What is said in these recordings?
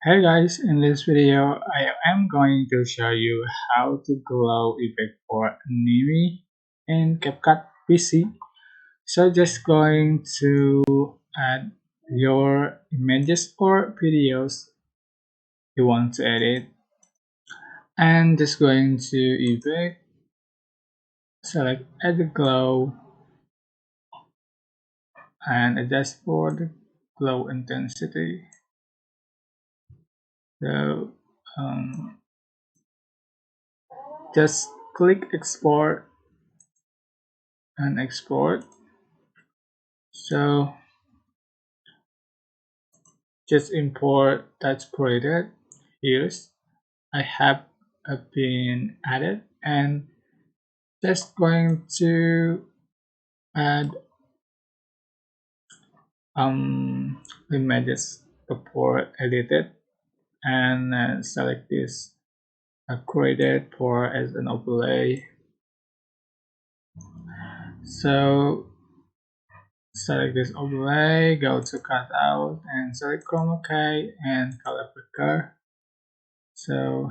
Hey guys, in this video I am going to show you how to glow effect for anime in CapCut PC. So just going to add your images or videos you want to edit and just going to effect, select add the glow and adjust for the glow intensity. So just click export and export. So just import that's created. Here's I have been added and just going to add images before edited and select this created for as an overlay. So select this overlay, go to cutout and select chroma key and color picker. So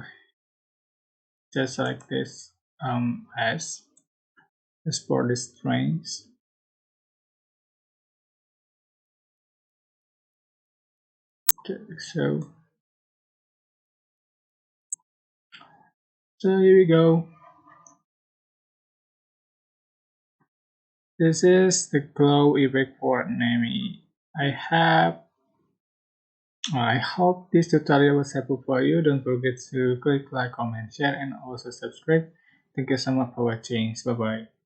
just select this as export the strings. Okay, so here we go. This is the glow effect for Nami. I hope this tutorial was helpful for you. Don't forget to click like, comment, share, and also subscribe. Thank you so much for watching. Bye bye.